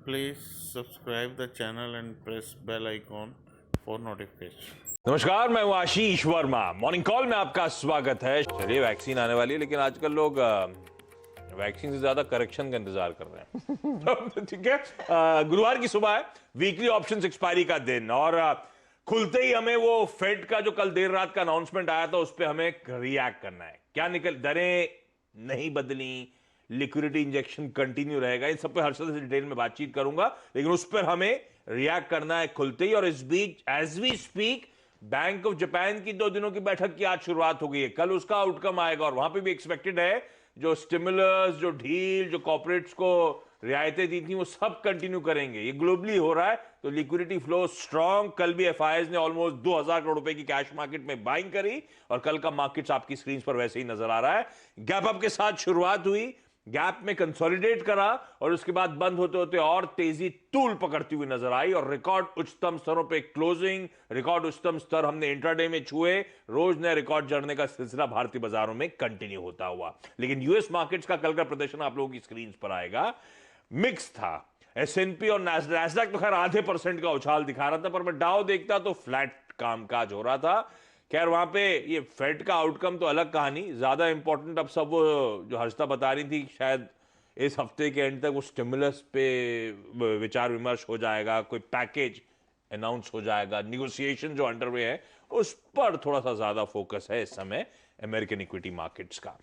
Please subscribe the channel and press bell icon for notification. नमस्कार, मैं हूं आशीष Verma. Morning call में आपका स्वागत है। चलिए, वैक्सीन आने वाली है, लेकिन आजकल लोग वैक्सीन से ज्यादा करेक्शन का इंतजार कर रहे हैं। ठीक है, गुरुवार की सुबह है, वीकली ऑप्शंस एक्सपायरी का दिन, और खुलते ही हमें वो फेड का जो कल देर रात का अनाउंसमेंट आया था उस पर हमें रिएक्ट करना है। क्या निकल, दरें नहीं बदली, लिक्विडिटी इंजेक्शन कंटिन्यू रहेगा, इन सब पे हर से डिटेल में बातचीत करूंगा, लेकिन उस पर हमें रिएक्ट करना है खुलते ही। और इस बीच as we speak Bank of Japan की 2 दिनों की बैठक की आज शुरुआत हो गई है। कल उसका आउटकम आएगा और वहां पे भी एक्सपेक्टेड है जो स्टिमुलस, जो ढील, जो कॉर्पोरेट्स को रियायतें दी थी वो सब कंटिन्यू करेंगे। ये ग्लोबली हो रहा है, तो लिक्विडिटी फ्लो स्ट्रांग। कल भी एफआईआईज ने ऑलमोस्ट 2000 करोड़ रुपए की कैश मार्केट में बाइंग करी, और कल का मार्केट्स आपकी स्क्रीन पर वैसे ही नजर आ रहा है। गैप अप के साथ शुरुआत हुई, गैप में कंसोलिडेट करा, और उसके बाद बंद होते होते और तेजी तूल पकड़ती हुई नजर आई, और रिकॉर्ड उच्चतम स्तरों पे क्लोजिंग, रिकॉर्ड उच्चतम स्तर हमने इंट्राडे में छुए। रोज नया रिकॉर्ड जड़ने का सिलसिला भारतीय बाजारों में कंटिन्यू होता हुआ। लेकिन यूएस मार्केट्स का कल का प्रदर्शन आप लोगों की स्क्रीन पर आएगा, मिक्स था। एसएनपी और नैस्डैक तो खैर आधे % का उछाल दिखा रहा था, पर मैं डाउ देखता तो फ्लैट कामकाज हो रहा था। खैर, वहां पे ये फेड का आउटकम तो अलग कहानी, ज्यादा इंपॉर्टेंट अब सब वो जो हर्षिता बता रही थी, शायद इस हफ्ते के एंड तक वो स्टिमुलस पे विचार विमर्श हो जाएगा, कोई पैकेज अनाउंस हो जाएगा, निगोशिएशन जो अंडरवे है उस पर थोड़ा सा ज्यादा फोकस है इस समय अमेरिकन इक्विटी मार्केट्स का।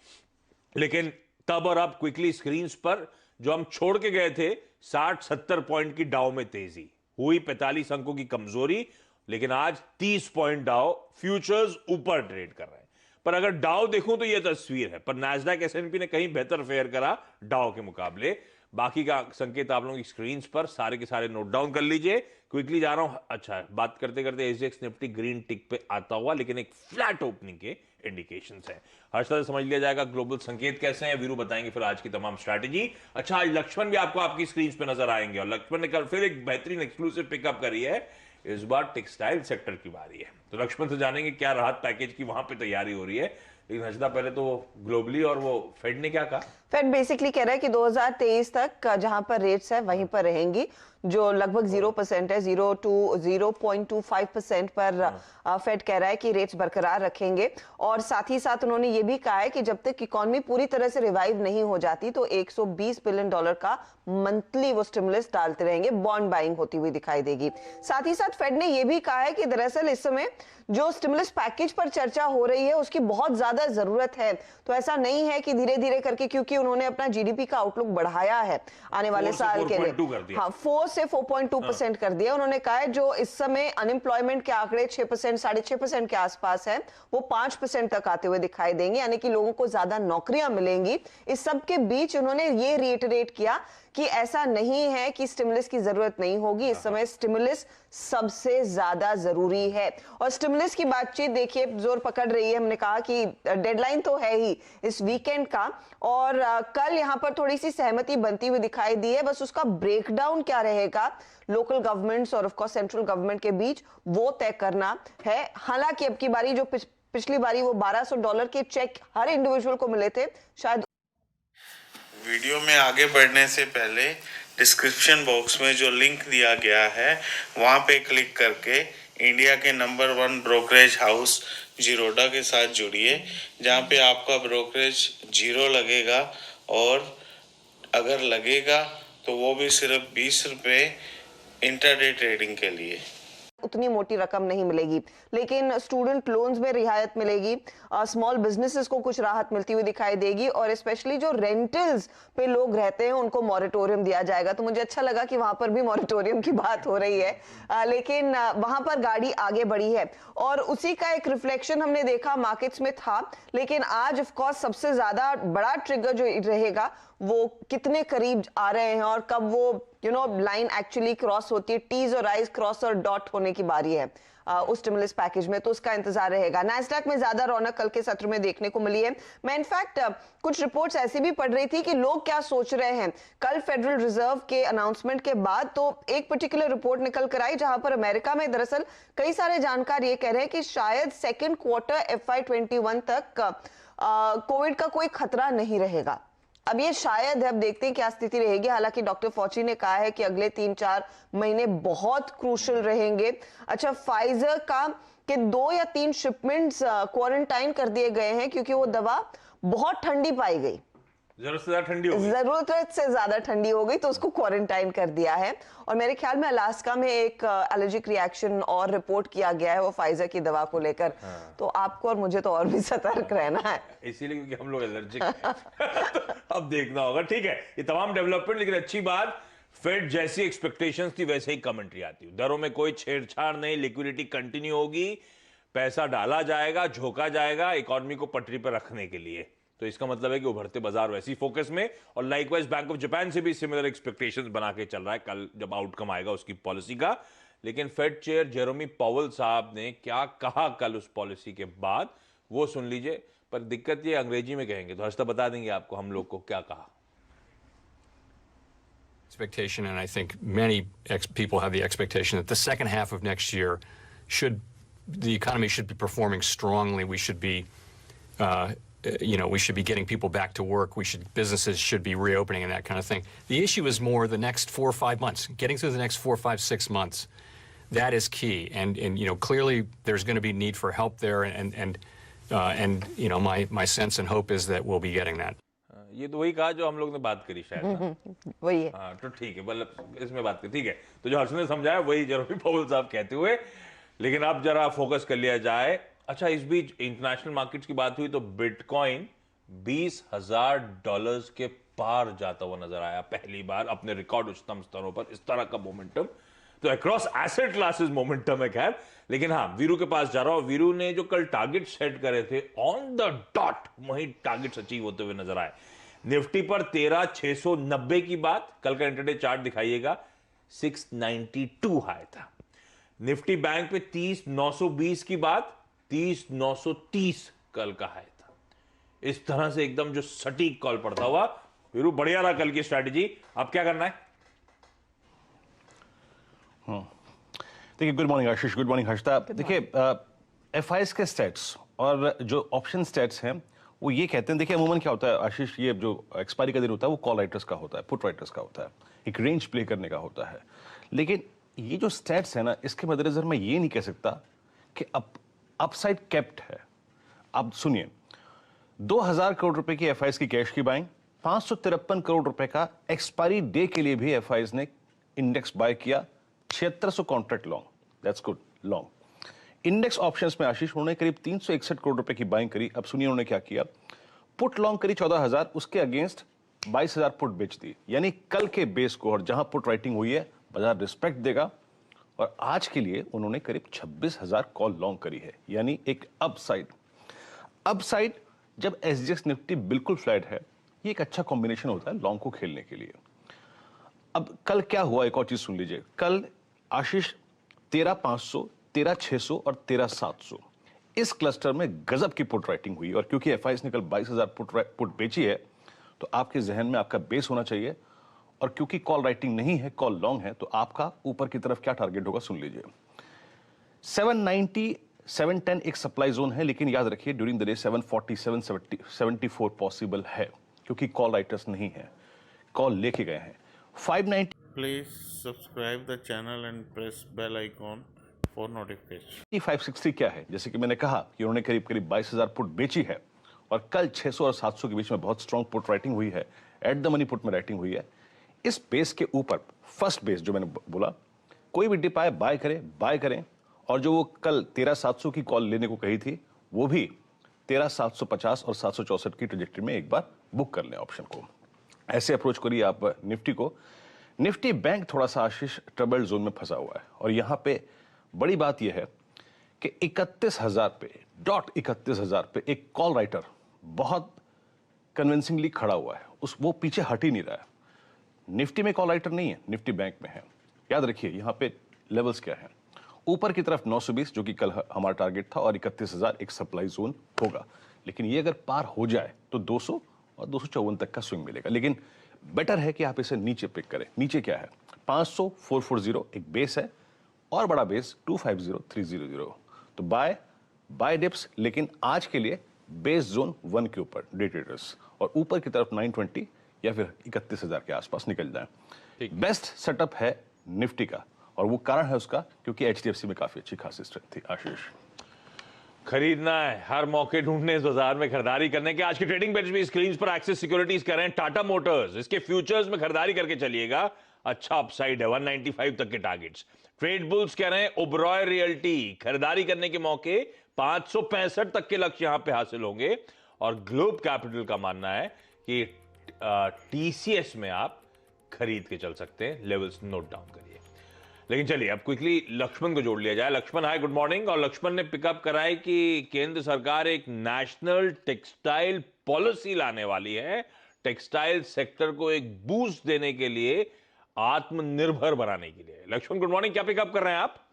लेकिन तब और अब क्विकली स्क्रीन पर जो हम छोड़ के गए थे, 60-70 पॉइंट की डाउ में तेजी हुई, 45 अंकों की कमजोरी, लेकिन आज 30 पॉइंट डाउ फ्यूचर्स ऊपर ट्रेड कर रहे हैं। पर अगर डाउ देखूं तो यह तस्वीर है, पर नैस्डैक एसएनपी ने कहीं बेहतर फेयर करा डाउ के मुकाबले। बाकी का संकेत आप लोगों की स्क्रीन पर सारे के सारे नोट डाउन कर लीजिए। क्विकली जा रहा हूं। अच्छा, बात करते करते एसजीएक्स निफ्टी ग्रीन टिक पे आता हुआ, लेकिन एक फ्लैट ओपनिंग के इंडिकेशंस है। हर तरह समझ लिया जाएगा ग्लोबल संकेत कैसे हैं, वीरू बताएंगे फिर आज की तमाम स्ट्रैटेजी। अच्छा, आज लक्ष्मण भी आपको आपकी स्क्रीन पे नजर आएंगे, और लक्ष्मण ने कल फिर एक बेहतरीन एक्सक्लूसिव पिकअप करी है। इस बार टेक्सटाइल सेक्टर की बारी है, तो लक्ष्मण से जानेंगे क्या राहत पैकेज की वहां पे तैयारी हो रही है। लेकिन हर्षिता, पहले तो ग्लोबली और वो फेड ने क्या कहा? फेड बेसिकली कह रहा है कि 2023 तक जहां पर रेट्स है वहीं पर रहेंगी, जो लगभग 0% है, 0 to 0.25% पर फेड कह रहा है कि रेट्स बरकरार रखेंगे। और साथ ही साथ उन्होंने ये भी कहा है कि जब तक इकोनॉमी पूरी तरह से रिवाइव नहीं हो जाती तो $120 बिलियन का मंथली वो स्टिमुलस डालते रहेंगे, बॉन्ड बाइंग होती हुई दिखाई देगी। साथ ही साथ फेड ने यह भी कहा है कि दरअसल इस समय जो स्टिमुलस पैकेज पर चर्चा हो रही है उसकी बहुत ज्यादा जरूरत है। तो ऐसा नहीं है कि धीरे धीरे करके, क्योंकि उन्होंने अपना जीडीपी का आउटलुक बढ़ाया है आने वाले साल के लिए, हाँ 4 से 4.2% कर दिया। उन्होंने कहा है जो इस समय अनएम्प्लॉयमेंट के आंकड़े 6%, 6.5% के आसपास है, वो 5% तक आते हुए दिखाई देंगे, यानी कि लोगों को ज्यादा नौकरियां मिलेंगी। इस सब के बीच उन्होंने ये रिएटरेट किया कि ऐसा नहीं है कि स्टिमुलस की जरूरत नहीं होगी, इस समय स्टिमुलस सबसे ज्यादा जरूरी है। और स्टिमुलस की बातचीत देखिए जोर पकड़ रही है। हमने कहा कि डेडलाइन तो है ही इस वीकेंड का, और कल यहां पर थोड़ी सी सहमति बनती हुई दिखाई दी है। बस उसका ब्रेकडाउन क्या रहेगा लोकल गवर्नमेंट्स और ऑफ कोर्स सेंट्रल गवर्नमेंट के बीच, वो तय करना है। हालांकि अब की बारी जो पिछली बारी वो $1200 के चेक हर इंडिविजुअल को मिले थे, शायद। वीडियो में आगे बढ़ने से पहले डिस्क्रिप्शन बॉक्स में जो लिंक दिया गया है वहां पे क्लिक करके इंडिया के नंबर 1 ब्रोकरेज हाउस जीरोडा के साथ जुड़िए, जहां पे आपका ब्रोकरेज 0 लगेगा, और अगर लगेगा तो वो भी सिर्फ 20 रुपये इंटरडे ट्रेडिंग के लिए। उतनी मोटी रकम नहीं मिलेगी, लेकिन स्टूडेंट लोन्स में रियायत मिलेगी, स्मॉल बिजनेसेस को कुछ राहत मिलती हुई दिखाई देगी, और स्पेशली जो रेंटल्स पे लोग रहते हैं उनको मॉरेटोरियम दिया जाएगा। तो मुझे अच्छा लगा कि वहां पर भी मॉरेटोरियम की बात हो रही है, लेकिन वहां पर गाड़ी आगे बढ़ी है, और उसी का एक रिफ्लेक्शन हमने देखा मार्केट्स में था। लेकिन आज ऑफ कोर्स सबसे ज्यादा बड़ा ट्रिगर जो रहेगा वो कितने करीब आ रहे हैं और कब वो लाइन एक्चुअली क्रॉस होती है, टीज और आईज क्रॉस और डॉट होने की बारी है उस स्टिमुलस पैकेज में, तो उसका इंतजार रहेगा। नैस्डैक में ज्यादा रौनक कल के सत्र में देखने को मिली है। मैं इनफैक्ट कुछ रिपोर्ट्स ऐसी भी पढ़ रही थी कि लोग क्या सोच रहे हैं कल फेडरल रिजर्व के अनाउंसमेंट के बाद। तो एक पर्टिकुलर रिपोर्ट निकल कर आई जहां पर अमेरिका में दरअसल कई सारे जानकार ये कह रहे हैं कि शायद सेकेंड क्वार्टर FY21 तक कोविड का कोई खतरा नहीं रहेगा। अब ये शायद अब देखते हैं क्या स्थिति रहेगी। हालांकि डॉक्टर फॉची ने कहा है कि अगले 3-4 महीने बहुत क्रूशल रहेंगे। अच्छा, फाइजर का के 2 या 3 शिपमेंट्स क्वारंटाइन कर दिए गए हैं क्योंकि वो दवा बहुत ठंडी पाई गई, जरूरत से ज्यादा ठंडी हो गई, जरूरत से ज्यादा ठंडी हो गई तो उसको क्वारंटाइन कर दिया है। और मेरे ख्याल में अलास्का में एक एलर्जिक रिएक्शन और रिपोर्ट किया गया है वो फाइजर की दवा को लेकर। तो आपको और मुझे तो और भी सतर्क रहना है, इसीलिए क्योंकि हम लोग एलर्जिक हैं। तो अब देखना होगा। ठीक है, ये तमाम डेवलपमेंट, लेकिन अच्छी बात, फेड जैसी एक्सपेक्टेशंस थी वैसे ही कमेंट्री आती है। दरों में कोई छेड़छाड़ नहीं, लिक्विडिटी कंटिन्यू होगी, पैसा डाला जाएगा, झोंका जाएगा इकोनॉमी को पटरी पर रखने के लिए। तो इसका मतलब है कि उभरते बाजार वैसी फोकस में, और लाइकवाइज बैंक ऑफ जापान से भी सिमिलर एक्सपेक्टेशंस बना के चल रहा है कल जब आउटकम आएगा उसकी पॉलिसी का। लेकिन फेड चेयर जेरोमी पावेल साहब ने क्या कहा कल उस पॉलिसी के बाद, वो सुन लीजिए। पर दिक्कत ये अंग्रेजी में कहेंगे तो हर्षदा बता देंगे आपको हम लोग को क्या कहा। Expectation, and I think many people have the expectation that the second half of next year the economy should be performing strongly. We should be, we should be getting people back to work. Businesses should be reopening and that kind of thing. The issue is more the next 4 or 5 months. Getting through the next 4, 5, 6 months, that is key. And clearly there's going to be need for help there. And my sense and hope is that we'll be getting that. ये तो वही कहा जो हम लोग ने बात करी शायद ना? वही है। हाँ, तो ठीक है, मतलब इसमें बात करी, ठीक है। तो जो हर्ष ने समझाया वही जेरोमी पावेल साहब कहते हुए। लेकिन अब जरा फोकस कर लिया जाए। अच्छा, इस बीच इंटरनेशनल मार्केट्स की बात हुई तो बिटकॉइन $20,000 के पार जाता हुआ नजर आया पहली बार अपने रिकॉर्ड उच्चतम स्तरों पर। इस तरह का मोमेंटम तो अक्रॉस एसेट क्लासेस मोमेंटम है खैर। लेकिन हाँ, वीरू के पास जा रहा हूं। वीरू ने जो कल टारगेट सेट करे थे ऑन द डॉट, वही टारगेट्स अचीव होते हुए नजर आए। निफ्टी पर 13,690 की बात, कल का इंटरडे चार्ट दिखाइएगा, 692 हाई था। निफ्टी बैंक पे 30,920 की बात, 30,930 कल का हाई था। इस तरह से एकदम जो सटीक कॉल पड़ता हुआ। वीरू, बढ़िया रहा कल की स्ट्रैटेजी, अब क्या करना है? देखिए, गुड मॉर्निंग आशीष, गुड मॉर्निंग हर्षदा। देखिए, एफआईएस के स्टेट्स और जो ऑप्शन स्टेट्स हैं वो ये कहते हैं, देखिए अमूमन क्या होता है आशीष, ये जो एक्सपायरी का दिन होता है वो कॉल राइटर्स का होता है, पुट राइटर्स का होता है, एक रेंज प्ले करने का होता है। लेकिन ये जो स्टेट्स है ना, इसके मद्देनजर मैं ये नहीं कह सकता कि अपसाइड कैप्ट है। अब सुनिए, 2,000 करोड़ रुपए की एफआईएस की कैश की बाइंग, 553 करोड़ रुपए का एक्सपायरी डे के लिए भी एफआईएस ने इंडेक्स बाय किया, 7600 contract long, that's good long. Index options में आशीष उन्होंने करीब 361 करोड़ रुपए की बाइंग करी। अब सुनिए उन्होंने क्या किया, पुट लॉन्ग करी 14,000, उसके अगेंस्ट 22,000 पुट बेच दी। यानी कल के बेस को और जहां पुट राइटिंग हुई है बाजार रिस्पेक्ट देगा। और आज के लिए उन्होंने करीब 26,000 कॉल लॉन्ग करी है, यानी एक अपसाइड जब एसजीएक्स निफ्टी बिल्कुल फ्लैट है, ये एक अच्छा कॉम्बिनेशन होता है लॉन्ग को खेलने के लिए। अब कल क्या हुआ, एक और चीज सुन लीजिए। कल आशीष 13,500, 13,600 और 13,700 इस क्लस्टर में गजब की पुट राइटिंग हुई। और क्योंकि एफआईएस ने कल 22,000 पुट बेची है, तो आपके जहन में आपका बेस होना चाहिए। और क्योंकि कॉल राइटिंग नहीं है, कॉल लॉन्ग है, तो आपका ऊपर की तरफ क्या टारगेट होगा सुन लीजिए। 790, 710 एक सप्लाई जोन है, लेकिन याद रखिए ड्यूरिंग द डे 747, 74 पॉसिबल है, क्योंकि कॉल राइटर्स नहीं है, कॉल लेके गए हैं। 590 Please subscribe the channel and press bell icon for notification. 560 क्या है, जैसे कि मैंने कहा कि उन्होंने करीब 22,000 पुट बेची है और कल 600 और 700 के बीच में बहुत स्ट्रांग पुट राइटिंग हुई है, एट द मनी पुट में राइटिंग हुई है। इस बेस के ऊपर फर्स्ट बेस जो मैंने बोला, कोई भी डिप आए बाय करें। और जो वो कल 13,700 की कॉल लेने को कही थी, वो भी 13,750 और 764 की ट्रेजेक्टरी में एक बार बुक कर लें ऑप्शन को। ऐसे अप्रोच करिए आप निफ्टी को। निफ्टी बैंक थोड़ा सा आशीष ट्रबल जोन में फंसा हुआ है, और यहां पे बड़ी बात यह है कि 31,000 पे, डॉट 31,000 पे एक कॉल राइटर बहुत कन्विंसिंगली खड़ा हुआ है, वो पीछे हट ही नहीं रहा है। निफ्टी में कॉल राइटर नहीं है, निफ्टी बैंक में है। याद रखिए यहां पे लेवल्स क्या है, ऊपर की तरफ 920 जो कि कल हमारा टारगेट था, और 31,000 एक सप्लाई जोन होगा। लेकिन ये अगर पार हो जाए तो 200 और 254 तक का स्विंग मिलेगा। लेकिन बेटर है कि आप इसे नीचे पिक करें। नीचे क्या है, 500, 440 एक बेस है, और बड़ा बेस 250, 300। तो बाय डिप्स, लेकिन आज के लिए बेस जोन 1 के ऊपर डे ट्रेडर्स, और ऊपर की तरफ 920 या फिर 31,000 के आसपास निकल जाए। बेस्ट सेटअप है निफ्टी का, और वो कारण है उसका क्योंकि एचडीएफसी में काफी अच्छी खासी स्ट्रेंथ थी। आशीष, खरीदना है, हर मौके ढूंढने इस बाजार में खरीदारी करने के। आज की ट्रेडिंग बेंच में स्क्रीन पर एक्सिस सिक्योरिटीज कह रहे हैं टाटा मोटर्स, इसके फ्यूचर्स में खरीदारी करके चलिएगा, अच्छा अपसाइड है, 195 तक के टारगेट्स। ट्रेड बुल्स कह रहे हैं ओबरॉय रियल्टी, खरीदारी करने के मौके 565 तक के लक्ष्य यहां पे हासिल होंगे। और ग्लोब कैपिटल का मानना है कि टीसीएस में आप खरीद के चल सकते हैं। लेवल्स नोट डाउन करिए। लेकिन चलिए अब क्विकली लक्ष्मण को जोड़ लिया जाए। लक्ष्मण, हाय, गुड मॉर्निंग। और लक्ष्मण ने पिकअप करा है कि केंद्र सरकार एक नेशनल टेक्सटाइल पॉलिसी लाने वाली है, टेक्सटाइल सेक्टर को एक बूस्ट देने के लिए, आत्मनिर्भर बनाने के लिए। लक्ष्मण, गुड मॉर्निंग, क्या पिकअप कर रहे हैं आप?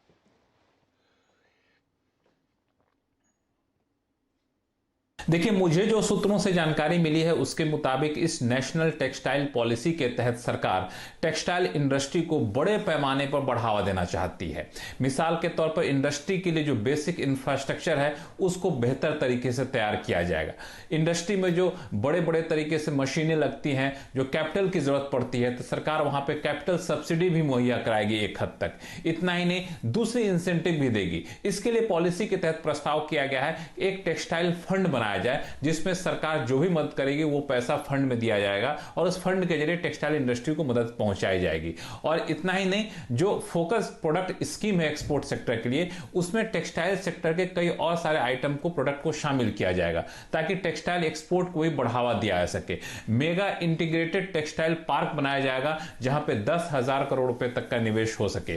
देखिए, मुझे जो सूत्रों से जानकारी मिली है उसके मुताबिक इस नेशनल टेक्सटाइल पॉलिसी के तहत सरकार टेक्सटाइल इंडस्ट्री को बड़े पैमाने पर बढ़ावा देना चाहती है। मिसाल के तौर पर इंडस्ट्री के लिए जो बेसिक इंफ्रास्ट्रक्चर है उसको बेहतर तरीके से तैयार किया जाएगा। इंडस्ट्री में जो बड़े बड़े तरीके से मशीनें लगती हैं, जो कैपिटल की जरूरत पड़ती है, तो सरकार वहां पर कैपिटल सब्सिडी भी मुहैया कराएगी एक हद तक। इतना ही नहीं, दूसरी इंसेंटिव भी देगी। इसके लिए पॉलिसी के तहत प्रस्ताव किया गया है एक टेक्सटाइल फंड बनाया जाए, जिसमें सरकार जो भी मदद करेगी वो पैसा फंड में दिया जाएगा और उस फंड के जरिए टेक्सटाइल इंडस्ट्री को मदद पहुंचाई जाएगी। और इतना ही नहीं, जो फोकस प्रोडक्ट स्कीम है एक्सपोर्ट सेक्टर के लिए, उसमें टेक्सटाइल सेक्टर के कई और सारे आइटम को, प्रोडक्ट को शामिल किया जाएगा ताकि टेक्सटाइल एक्सपोर्ट को भी बढ़ावा दिया जा सके। मेगा इंटीग्रेटेड टेक्सटाइल पार्क बनाया जाएगा जहां पे 10,000 करोड़ रुपए तक का निवेश हो सके।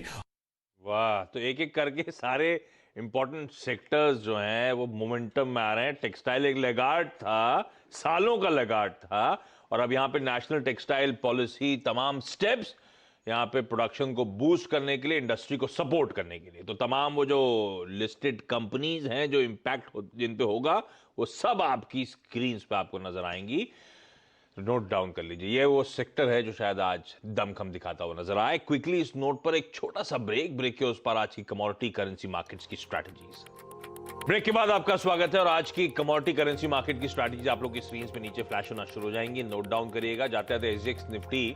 वाह, तो एक एक करके सारे इंपॉर्टेंट सेक्टर्स जो हैं वो मोमेंटम में आ रहे हैं। टेक्सटाइल एक लैगार्ड था, सालों का लैगार्ड था, और अब यहाँ पे नेशनल टेक्सटाइल पॉलिसी, तमाम स्टेप्स यहाँ पे प्रोडक्शन को बूस्ट करने के लिए, इंडस्ट्री को सपोर्ट करने के लिए। तो तमाम वो जो लिस्टेड कंपनीज हैं जो इम्पैक्ट जिन पे होगा वो सब आपकी स्क्रीन पे आपको नजर आएंगी। नोट डाउन कर लीजिए, ये वो सेक्टर है जो शायद आज दमखम दिखाता हुआ नजर आए। क्विकली इस नोट पर एक छोटा सा ब्रेक के उस पर आज की कमोडिटी करेंसी मार्केट्स की स्ट्रैटेजीज। ब्रेक के बाद आपका स्वागत है और आज की कमोडिटी करेंसी मार्केट की स्ट्रैटेजी आप लोग की स्क्रीन पे नीचे फ्लैश होना शुरू हो जाएंगी। नोट डाउन करिएगा। जाते जाते एसजीएक्स निफ्टी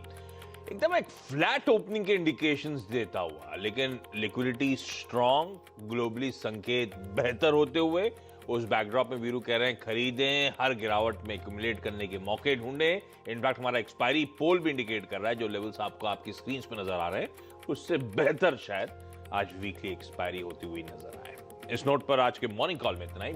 एकदम एक फ्लैट ओपनिंग के इंडिकेशंस देता हुआ, लेकिन लिक्विडिटी स्ट्रांग, ग्लोबली संकेत बेहतर होते हुए, उस बैकड्रॉप में वीरू कह रहे हैं खरीदें, हर गिरावट में एक्यूमुलेट करने के मौके ढूंढें। इनफैक्ट हमारा एक्सपायरी पोल भी इंडिकेट कर रहा है, जो लेवल्स आपको आपकी स्क्रीन पे नजर आ रहे हैं उससे बेहतर शायद आज वीकली एक्सपायरी होती हुई नजर आए। इस नोट पर आज के मॉर्निंग कॉल में इतना ही।